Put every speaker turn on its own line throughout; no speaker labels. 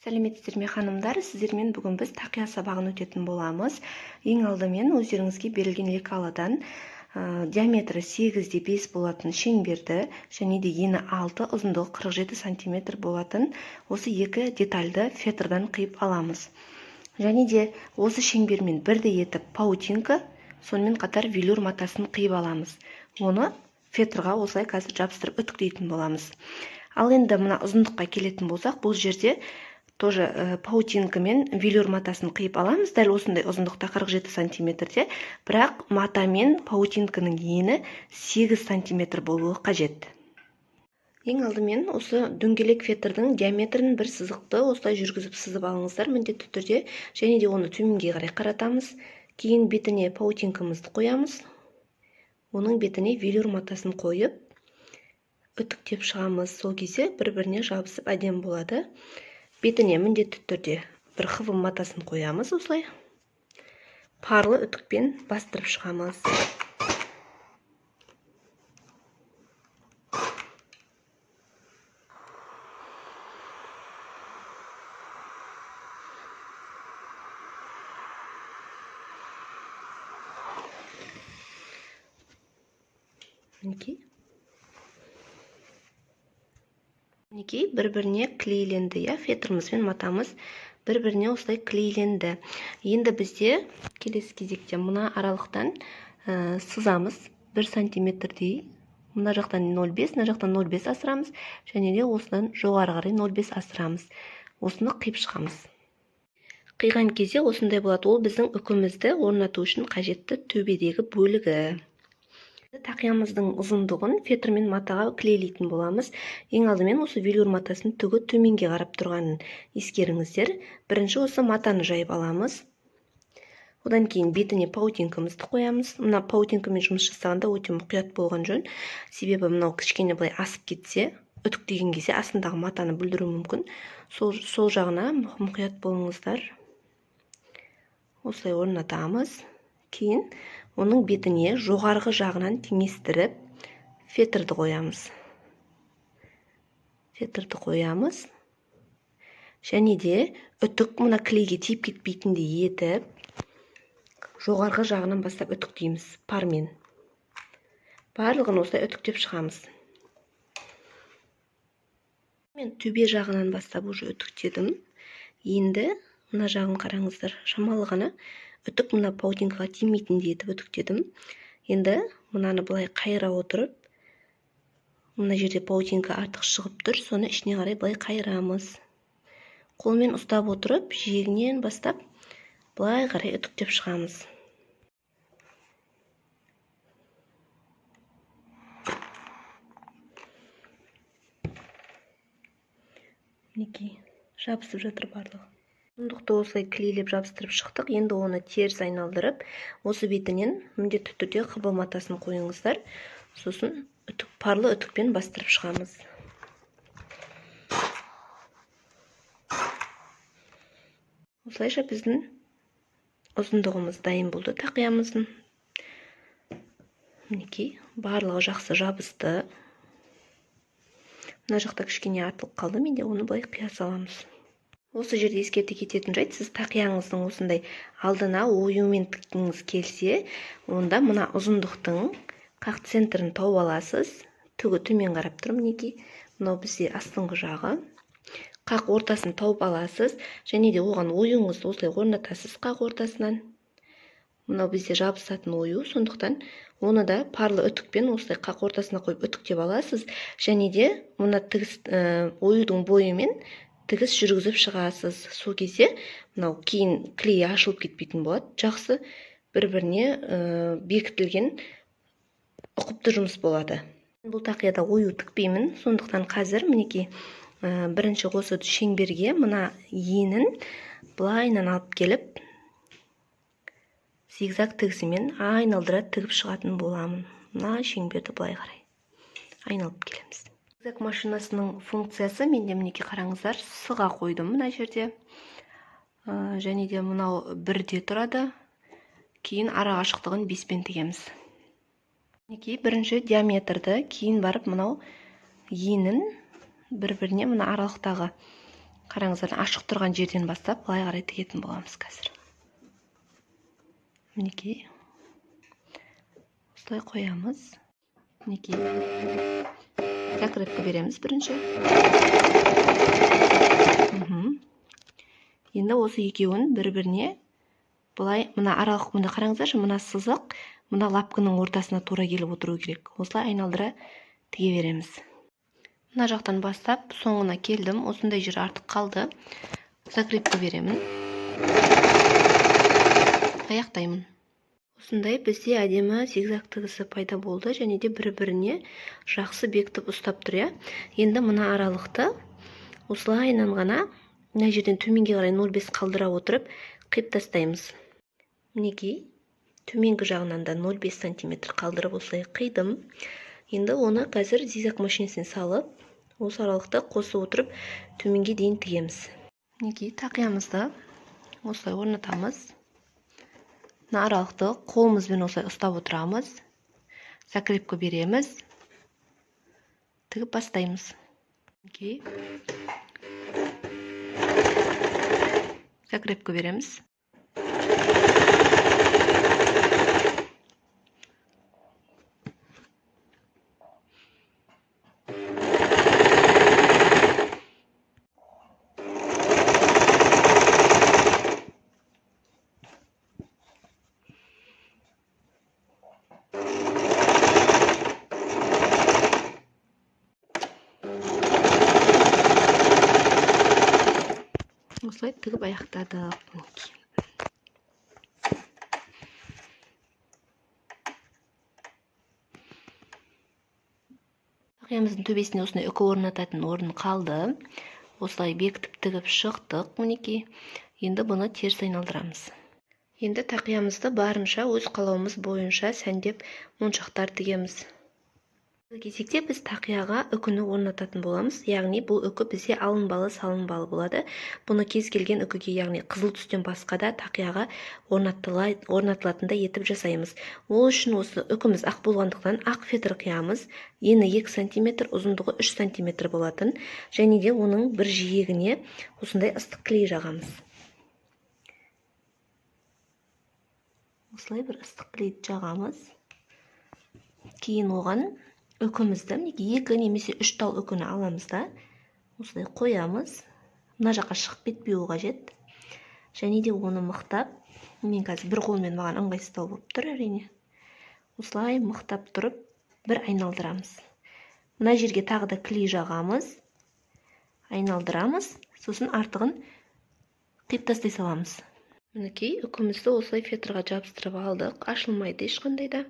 Сәлеметсіздер ме ханымдар, сіздермен бүгін біз тақия сабағын өтетін боламыз. Ең алдымен өздеріңізге берілген лекаладан диаметрі 8-де 5 болатын шеңберді және де ені 6, ұзындығы 47 см болатын осы екі детальды фетрдан қиып аламыз. Және де осы шеңбермен бірдей етіп паутинка, сонымен қатар велюр матасын қиып аламыз. Оны фетрға осылай қазір жабыстырып үтіктейтін боламыз. Ал енді мына ұзындыққа келетін болсақ, бұл жерде тоже паутинка мен велюр матасын қиып аламыз. Дәл осындай ұзындықта 47 сантиметрде, бірақ мата мен паутинканың ені 8 сантиметр болуы қажет. Ең алдымен осы дөңгелек фетрдің диаметрін бір сызықты осылай жүргізіп сызып алыңыздар міндетті түрде, және де оны төменге қарай қаратамыз. Кейін бетіне паутинкамызды қоямыз. Оның бетіне велюр матасын қойып, үтіктеп шығамыз. Сол кезде бір-біріне жабысып әдемі болады. Бетіне міндетті түрде бір қывым матасын қоямыз осылай. Парлы үтікпен бастырып шығамыз. Мінекей бір-біріне клейленді, фетріміз бен матамыз бір-біріне осылай клейленді. Енді бізде келесі кезекте мына аралықтан сызамыз 1 сантиметрдей. Мына жақтан 0,5, мына жақтан 0,5 асырамыз, және де осыдан жоғары қарай 0,5 асырамыз. Осыны қиып шығамыз. Қиған кезде осындай болады. Ол біздің үкімізді орнату үшін қажетті төбедегі бөлігі. Тақиямыздың ұзындығын фетр мен матаға клейлейтін боламыз. Ең алдымен осы велюр матасын түгі төменге қарап тұрғанын ескеріңіздер. Бірінші осы матаны жайып аламыз. Одан кейін бетіне паутинкамызды қоямыз. Мына паутинкамен жұмыс жасағанда өте мұқият болған жөн. Себебі мынау кішкене былай асып кетсе, үтіктеген кезде астындағы матаны бүлдіру мүмкін. Сол жағына мұқият болыңыздар. Осылай орнатамыз. Кейін оның бетіне жоғарғы жағынан теңестіріп фетрді қоямыз. Және де үтік мына клейге тиіп кетпейтіндей етіп, жоғарғы жағынан бастап үтіктейміз пармен. Барлығын осылай үтіктеп шығамыз. Мен төбе жағынан бастап уже үтіктедім. Енді мына жағын қараңыздар, шамалы ғана үтік мына паутинкаға тимейтіндей етіп үтіктедім. Енді мынаны былай қайыра отырып, мына жерде паутинка артық шығып тұр, соны ішіне қарай былай қайырамыз. Қолмен ұстап отырып, жиегінен бастап былай қарай үтіктеп шығамыз. Мінекей, жабысып жатыр барлығы. Ұзындықты осылай клейлеп жабыстырып шықтық. Енді оны теріс айналдырып, осы бетінен міндетті түрде қыбы матасын қойыңыздар. Сосын парлы үтікпен бастырып шығамыз. Осылайша біздің ұзындығымыз дайын болды тақиямыздың. Мінекей, барлығы жақсы жабысты. Мына жақта кішкене артылып қалды, менде оны былай қия саламыз. Осы жерде ескерте кететін жайт, сіз тақияңыздың осындай алдына оюмен тіккіңіз келсе, онда мына ұзындықтың қақ центрін тауып аласыз. Түгі төмен қарап тұр, мінекей. Мынау бізде астыңғы жағы. Қақ ортасын тауып аласыз, және де оған оюңызды осылай орнатасыз қақ ортасынан. Мынау бізде жабысатын ою, сондықтан оны да парлы үтікпен осылай қақ ортасына қойып үтіктеп аласыз, және де мына тігіс оюдың бойымен тігіс жүргізіп шығасыз. Сол кезде мынау кейін клей ашылып кетпейтін болады. Жақсы бір-біріне бекітілген ұқыпты жұмыс болады. Бұл тақияда ою тікпеймін, сондықтан қазір мінекей бірінші осы шеңберге мына енін былайынан алып келіп, зигзаг тігісімен айналдыра тігіп шығатын боламын. Мына шеңберді былай қарай айналып келеміз. Зигзаг машинасының функциясы, менде мінекей қараңыздар, сыға қойдым мына жерде. Және де мынау бірде тұрады. Кейін ара қашықтығын 5-пен тігеміз. Мінекей бірінші диаметрді, кейін барып мынау енін бір-біріне мына аралықтағы Қараңыздар, ашық тұрған жерден бастап былай қарай тігетін боламыз қазір. Мінекей. Осылай қоямыз. Мінекей. Закрепка береміз бірінші. Енді осы екеуін бір-біріне былай, мына аралық, мына қараңыздаршы, мына сызық, мына лапкының ортасына тура келіп отыру керек. Осылай айналдыра тіге береміз. Мына жақтан бастап соңына келдім. Осындай жер артық қалды. Закрепка беремін. Аяқтаймын. Осындай бізде әдемі зигзаг тігісі пайда болды, және де бір-біріне жақсы бекітіп ұстап тұр. Енді мына аралықты осылайынан ғана мына жерден төменге қарай 0,5 қалдыра отырып қиып тастаймыз. Мінекей, төменгі жағынан да 0,5 см қалдырып осылай қидым. Енді оны қазір зигзаг машинесіне салып, осы аралықты қосып отырып төменге дейін тігеміз. Мінекей, тақиямызды осылай орнатамыз. Мына аралықты қолымызбен осылай ұстап отырамыз. Закрепка береміз. Тігіп бастаймыз. Мінекей. Закрепка береміз. Осылай тігіп аяқтадық. Тақиямыздың төбесіне осындай үкі орнататын орын қалды. Осылай бекітіп тігіп шықтық. Мінекей. Енді бұны теріс айналдырамыз. Енді тақиямызды барынша өз қалауымыз бойынша сәндеп моншақтар тігеміз. Кезекте біз тақияға үкіні орнататын боламыз. Яғни бұл үкі бізде алынбалы, салынбалы болады. Бұны кез келген үкіге, яғни қызыл түстен басқа да тақияға орнатылатындай етіп жасаймыз. Ол үшін осы үкіміз ақ болғандықтан ақ фетр қиямыз. Ені 2 см, ұзындығы 3 см болатын. Және де оның бір жиегіне осындай ыстық клей жағамыз. Осылай бір ыстық клей жағамыз. Кейін оған үкімізді, 2 немесе 3 тал үкіні аламыз да, осылай қоямыз. Мына жаққа шығып кетпеуі қажет. Және де оны мықтап, мен қазір бір қолмен маған ыңғайсыздау болып тұр, әрине. Осылай мықтап тұрып, бір айналдырамыз. Мына жерге тағы да клей жағамыз, айналдырамыз, сосын артығын қиып тастай саламыз. Мінекей, үкімізді осылай фетрға жабыстырып алдық, ашылмайды ешқандай да.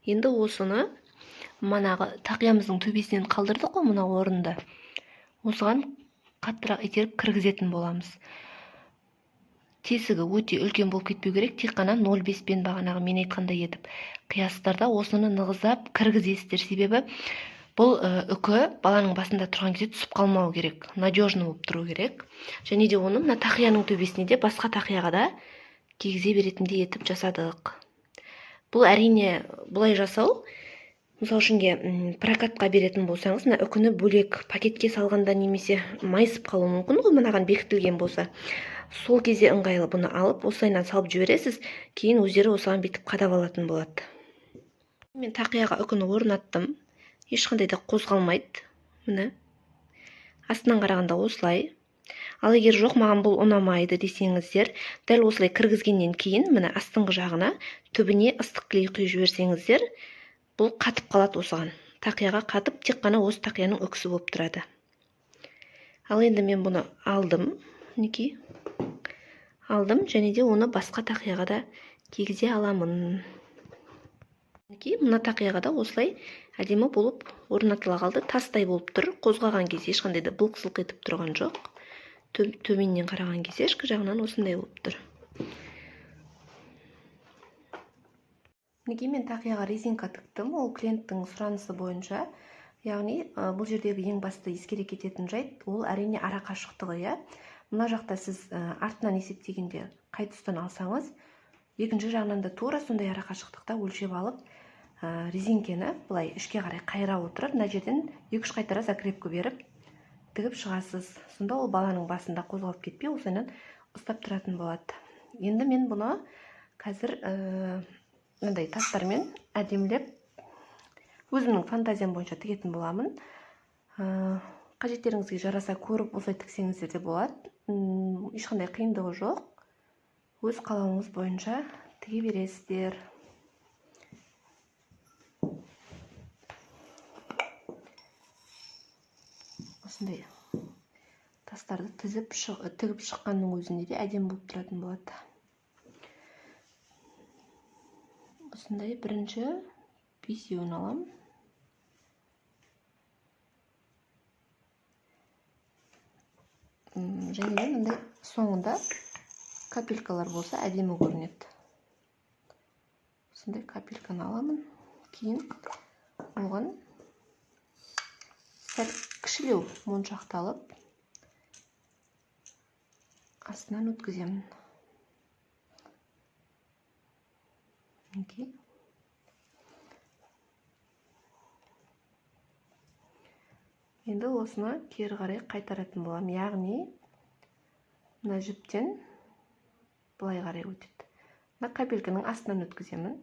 Енді осыны манағы тақиямыздың төбесінен қалдырдық қой мына орында. Осыған қаттырақ итеріп кіргізетін боламыз. Тесігі өте үлкен болып кетпеу керек, тек қана 0,5 пен бағанағы мен айтқандай етіп. Қиястарда осыны нығыздап кіргізесіздер, себебі бұл үкі баланың басында тұрған кезде түсіп қалмау керек, надежны болып тұру керек. Және де оны мына тақияның төбесіне де басқа тақияға да кигізе беретіндей етіп жасадық. Бұл әрине бұлай жасау, мысалы үшінге прокатқа беретін болсаңыз, мына үкіні бөлек пакетке салғанда немесе майысып қалуы мүмкін ғой, мынаған бекітілген болса. Сол кезде ыңғайлы бұны алып, осылайынан салып жібересіз, кейін өздері осыған бетіп қадап алатын болады. Мен тақияға үкіні орнаттым. Ешқандай да қозғалмайды. Міне. Астынан қарағанда осылай. Ал егер жоқ, маған бұл ұнамайды десеңіздер, дәл осылай кіргізгеннен кейін, міне астыңғы жағына түбіне ыстық клей құйып жіберсеңіздер, бұл қатып қалады осыған. Тақияға қатып, тек қана осы тақияның үкісі болып тұрады. Ал енді мен бұны алдым. Мінекей. Алдым, және де оны басқа тақияға да кигізе аламын. Мінекей, мына тақияға да осылай әдемі болып орнатыла қалды. Тастай болып тұр. Қозғаған кезде ешқандай да былқ-сылқ етіп тұрған жоқ. Төменнен қараған кезде ішкі жағынан осындай болып тұр. Мінекей, мен тақияға резинка тіктім. Ол клиенттің сұранысы бойынша. Яғни, бұл жердегі ең басты ескере кететін жайт, ол әрине ара қашықтығы. Мына жақта сіз артынан есептегенде қай тұстан алсаңыз, екінші жағынан да тура сондай ара қашықтықта өлшеп алып, резинкені былай ішке қарай қайыра отырып, мына жерден 2-3 қайтара закрепка беріп, тігіп шығасыз. Сонда ол баланың басында қозғалып кетпей, осыдан ұстап тұратын болады. Енді мен бұны қазір мындай тастармен әдемілеп өзімнің фантазиям бойынша тігетін боламын. Қажеттеріңізге жараса көріп осылай тіксеңіздер де болады. Ешқандай қиындығы жоқ. Өз қалауыңыз бойынша тіге бересіздер. Осындай тастарды тігіп шыққанның өзінде де әдемі болып тұратын болады. Осындай бірінші бесеуін алам. Және де мындай соңында капелькалар болса әдемі көрінеді. Осындай капельканы аламын. Кейін оған сәл кішілеу моншақты алып астынан өткіземін. Енді осыны кері қарай қайтаратын боламын. Яғни мына жіптен былай қарай өтеді. Мына капельканың астынан өткіземін.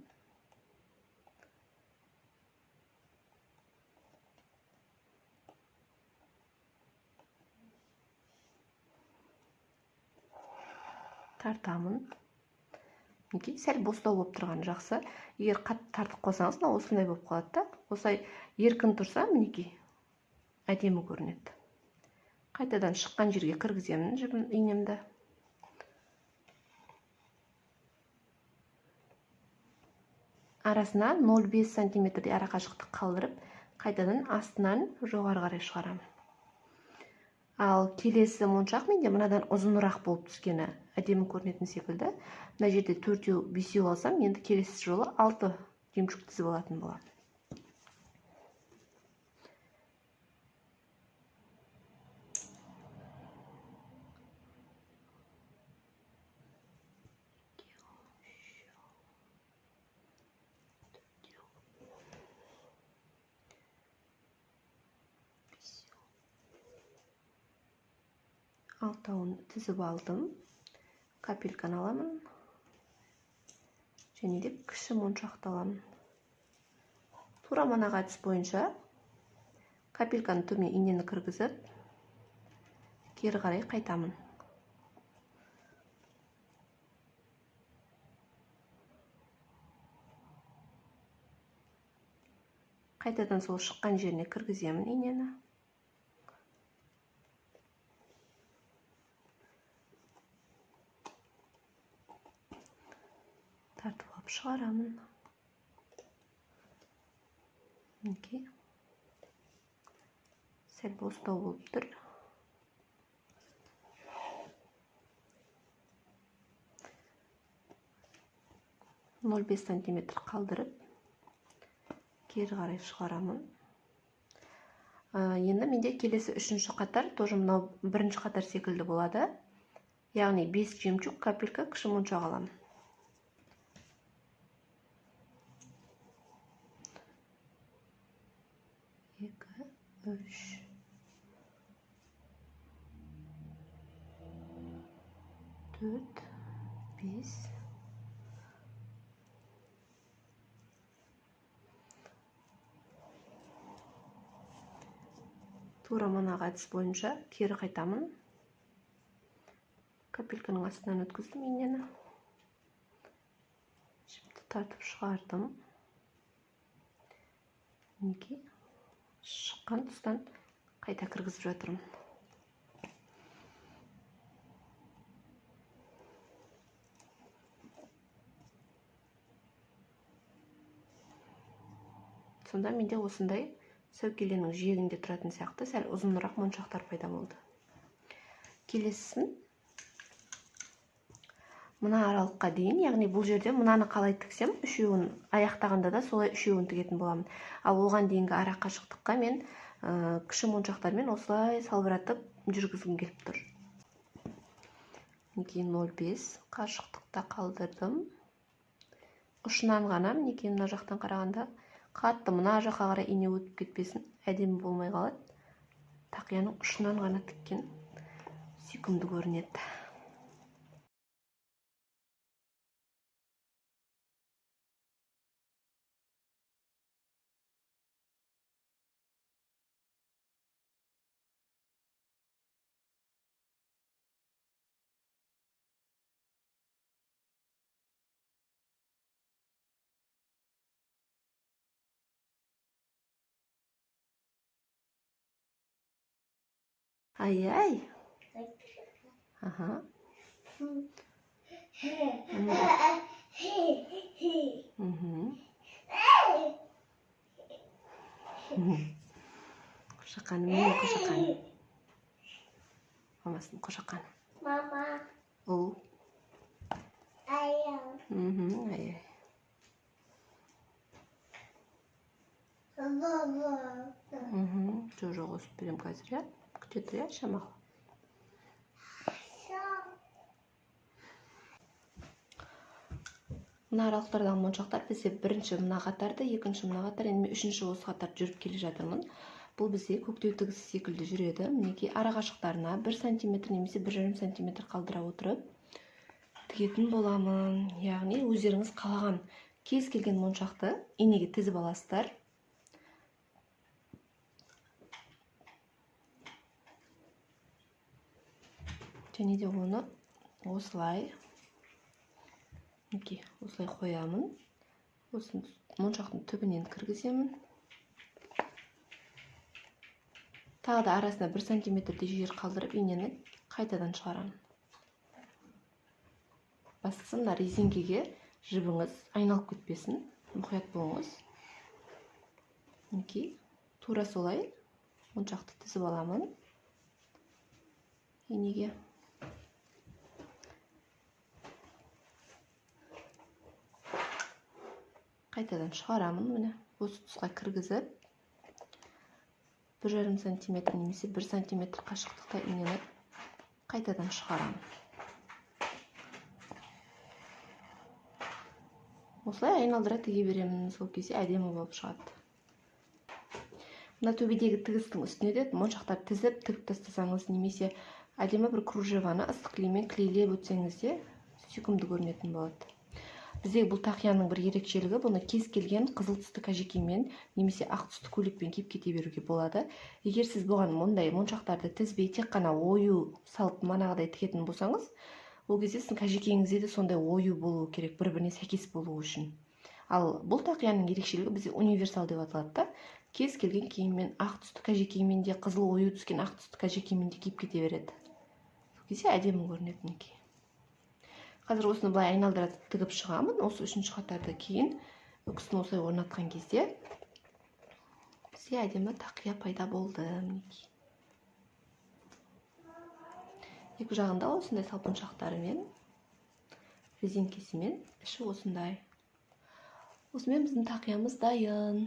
Тартамын. Сәл бостау болып тұрған жақсы. Егер қатты тартып қосаңыз, осындай болып қалады да. Осылай еркін тұрса, мінекей, әдемі көрінеді. Қайтадан шыққан жерге кіргіземін жібін инемді. Арасына 0,5 см арақашықтық қалдырып, қайтадан астынан жоғары қарай шығарамын. Ал келесі моншақ менде мынадан ұзынырақ болып түскені әдемі көрінетін секілді. Мына жерде 4-5 алсам, енді келесі жолы 6 жемшік тізіп алатын боламын. Алтауын тізіп алдым. Капельканы аламын. Және де кіші моншақты аламын. Тура мынаға әдіс бойынша капельканы төмен инені кіргізіп, кері қарай қайтамын. Қайтадан сол шыққан жеріне кіргіземін инені. Тартып алып шығарамын. Сәл бостау болып тұр. нөл бес сантиметр қалдырып, кері қарай шығарамын. Енді менде келесі үшінші қатар, тоже мынау бірінші қатар секілді болады. Яғни 5 жемчуг, капелька, кіші моншақ аламын. 2, 3, 4, 5. Тура мынаға әдіс бойынша кері қайтамын. Капельканың астынан өткіздім инені. Жіпті тартып шығардым. Мінекей, шыққан тұстан қайта кіргізіп жатырмын. Сонда менде осындай сәукеленің жиегінде тұратын сияқты сәл ұзынырақ моншақтар пайда болды. Келесісін мына аралыққа дейін, яғни бұл жерде мынаны қалай тіксем, үшеуін аяқтағанда да солай үшеуін тігетін боламын. Ал оған дейінгі ара қашықтыққа мен кіші моншақтармен осылай салбыратып жүргізгім келіп тұр. Мінекей 0,5 қашықтықта қалдырдым. Ұшынан ғана, мінекей мына жақтан қарағанда қатты мына жаққа қарай ине өтіп кетпесін, әдемі болмай қалады. тақияның ұшынан ғана тіккен сүйкімді көрінеді. Ай-ай. Ага. Қошақаным менің қошақаным. Мамасының қошақаны.
Мама.
Ол.
Ай-ай.
Ай-ай. Жоқ, өсіп берем қазір, я? Күте тұр, я, шамалы. Мына аралықтардағы моншақтар бізде бірінші мына қатарды, екінші мына қатар, енді мен үшінші осы қатарды жүріп келе жатырмын. Бұл бізде көктеу тігісі секілді жүреді. Мінекей ара қашықтарына 1 см немесе 1,5 см қалдыра отырып тігетін боламын. Яғни өздеріңіз қалаған кез келген моншақты инеге тізіп аласыздар. Және де оны осылай осылай қоямын. Осын моншақтың түбінен кіргіземін. Тағы да арасына 1 см жер қалдырып, инені қайтадан шығарамын. Бастысы мына резинкеге жібіңіз айналып кетпесін, мұқият болыңыз. Мінекей, тура солай моншақты тізіп аламын инеге. Қайтадан шығарамын, міне осы тұсқа кіргізіп 1,5 см немесе 1 см қашықтықта инені қайтадан шығарамын. Осылай айналдыра тіге беремін, сол кезде әдемі болып шығады. Мына төбедегі тігістің үстіне де моншақтар тізіп тігіп тастасаңыз, немесе әдемі бір кружеваны ыстық клеймен клейлеп өтсеңіз де сүйкімді көрінетін болады. Біздегі бұл тақияның бір ерекшелігі, бұны кез келген қызыл түсті кәжекеймен немесе ақ түсті көйлекпен киіп кете беруге болады. Егер сіз бұған мұндай моншақтарды тізбей тек қана ою салып манағыдай тігетін болсаңыз, ол кезде сіздің кәжекейіңізде де сондай ою болуы керек, бір-біріне сәйкес болуы үшін. Ал бұл тақияның ерекшелігі бізде универсал деп аталады да. Кез келген киіммен, ақ түсті кәжекеймен де, қызыл ою түскен ақ түсті кәжекеймен де киіп кете береді. Сол кезде әдемі көрінеді мінекей. Қазір осыны былай айналдыра тігіп шығамын. Осы үшінші қатарды кейін үкісін осылай орнатқан кезде бізде әдемі тақия пайда болды. Екі жағында осындай салпыншақтарымен, резинкесімен, іші осындай. Осымен біздің тақиямыз дайын.